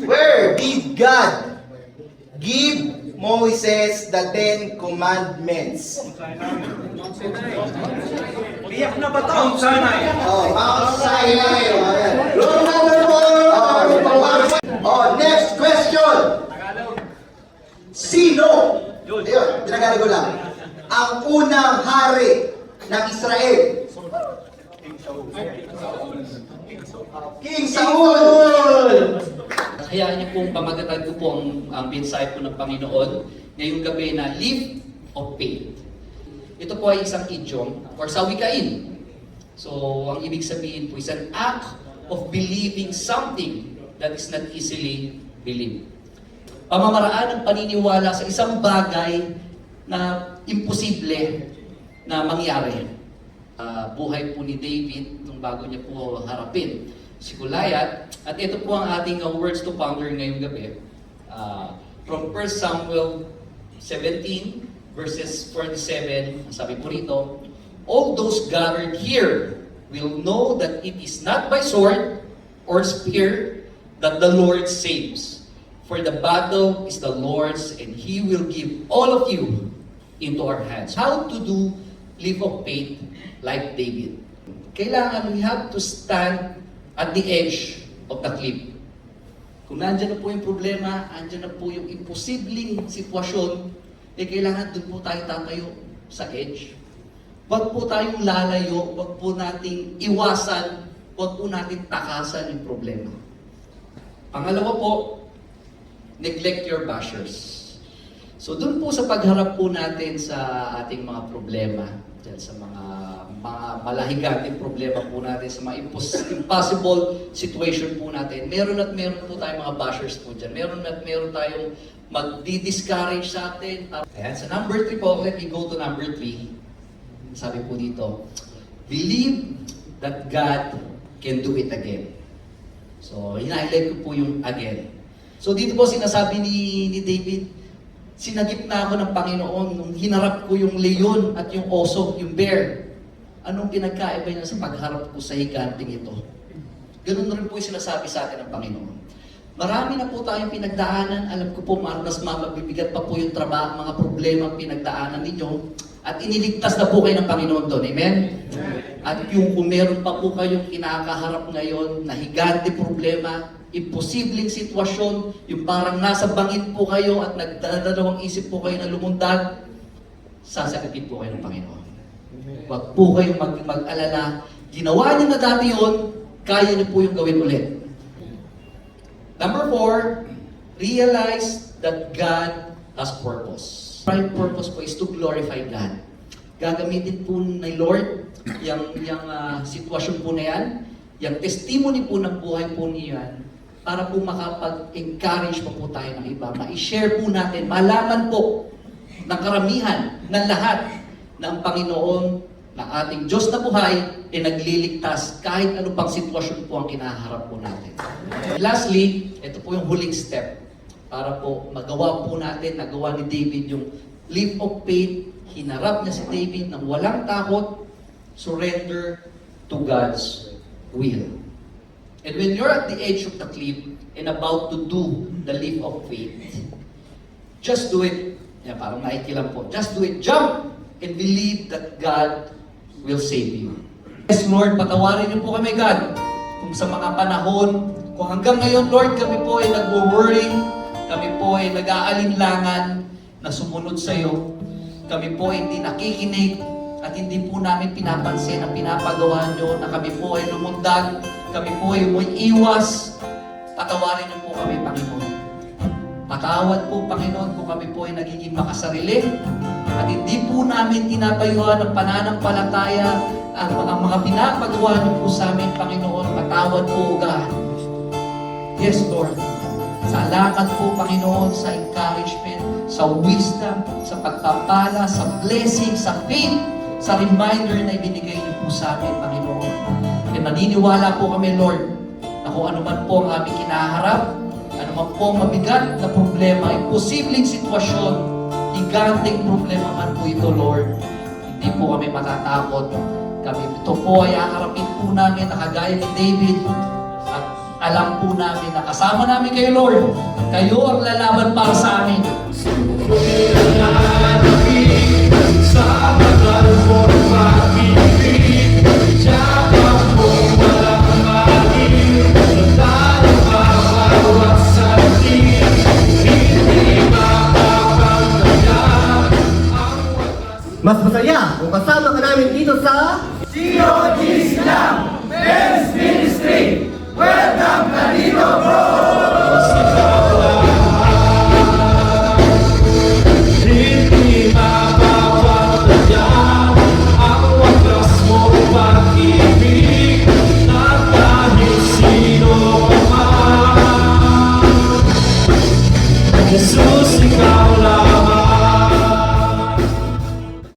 Where did God give Moses the 10 Commandments? Biyak na ba ito? Mount Sinai. Mount Sinai. Rule number 4. Next question. Sino? Yun, tinagalog ko lang. Ang unang hari ng Israel? King Saul! Hayaan niyo pong pamagatan ko po ang mensahe po ng Panginoon ngayong gabi na leap of faith. Ito po ay isang idiom or sawikain. So, ang ibig sabihin po is an act of believing something that is not easily believed. Pamamaraan ng paniniwala sa isang bagay na imposible na mangyari. Buhay po ni David nung bago niya po harapin si Goliath. At ito po ang ating words to ponder ngayong gabi. From 1 Samuel 17 verses 47, sabi po rito, all those gathered here will know that it is not by sword or spear that the Lord saves. For the battle is the Lord's, and He will give all of you into our hands. How to do leap of faith like David? Kailangan we have to stand at the edge of the cliff. Kung nandyan na po yung problema, andyan na po yung imposibleng sitwasyon, kailangan doon po tayo tatayo sa edge. Huwag po tayong lalayo, huwag po nating iwasan, huwag po nating takasan yung problema. Pangalawa po, neglect your bashers. So doon po sa pagharap po natin sa ating mga problema, dyan sa mga malahigating problema po natin, sa mga impossible situation po natin, meron po tayong mga bashers po dyan. Meron tayong magdi-discourage sa atin. Ayan, sa number 3 po, let me go to number 3. Sabi po dito, believe that God can do it again. So, hina-highlight ko po yung again. So, dito po sinasabi ni David, sinagip na ako ng Panginoon nung hinarap ko yung leon at yung oso, yung bear. Anong pinagkaiba niya sa pagharap ko sa higanting ito? Ganun na rin po yung sinasabi sa atin ng Panginoon. Marami na po tayong pinagdaanan. Alam ko po, mas mabibigat pa po yung trabaho, mga problema pinagdaanan ninyo. At iniligtas na po kayo ng Panginoon doon. Amen? At yung kung meron pa po kayong kinakaharap ngayon na higante problema, imposibleng sitwasyon, yung parang nasa bangin po kayo at nagdadalawang isip po kayo na lumundag, sasagutin po kayo ng Panginoon. Huwag po kayong mag-alala. Ginawa niyo na dati yun, kaya niyo po yung gawin ulit. Number 4, realize that God has purpose. Prime purpose po is to glorify God. Gagamitin po ni Lord yung sitwasyon po na yan, yung testimony po ng buhay po niyan, para po makapag-encourage pa po tayo ng iba. Ma-share po natin, malaman po ng karamihan, ng lahat, ng Panginoon, na ating Diyos na buhay, nagliligtas kahit ano pang sitwasyon po ang kinaharap po natin. Lastly, ito po yung huling step para po magawa po natin, nagawa ni David yung leap of faith. Hinarap niya si David ng walang takot, surrender to God's will. And when you're at the edge of the cliff and about to do the leap of faith, just do it. Yan, parang naikilang po. Just do it. Jump and believe that God will save you. Yes, Lord, patawarin niyo po kami, God, kung sa mga panahon Kung hanggang ngayon, Lord, kami po ay nag-worry, kami po ay nag-aalinlangan na sumunod sa iyo, kami po ay hindi nakikinig at hindi po namin pinapansin ang pinapagawa nyo na kami po ay lumundag, kami po ay iwas, patawarin niyo po kami, Panginoon. Patawad po, Panginoon, kung kami po ay nagiging makasarili at hindi po namin tinatayuan ng pananampalataya ang mga pinapagawa niyo po sa amin, Panginoon. Patawad po, God. Yes, Lord. Salamat po, Panginoon, sa encouragement, sa wisdom, sa pagpapala, sa blessing, sa faith, sa reminder na ibinigay niyo po sa amin, Panginoon. Kaya naniniwala po kami, Lord, na kung ano man po ang aming kinaharap, ano man po ang mabigat na problema, imposibleng sitwasyon, higanteng problema man po ito, Lord, hindi po kami matatakot. Kami ito po ay haharapin po namin na kagaya ni David at alam po namin na kasama namin kayo, Lord. Kayo ang lalaban para sa amin. Sa bagal mo pag-ibig, siyapa mo walang mahil, nadalama bawat sakit, hindi makapagdaya ang wakas. Mas masaya kung kasama ka namin dito sa COG Islam Men's Ministry. Welcome ka dito, bro! Hindi mapapagdaya ang wakas mo pag-ibig, na kahit sino pa man. Jesus, ikaw lang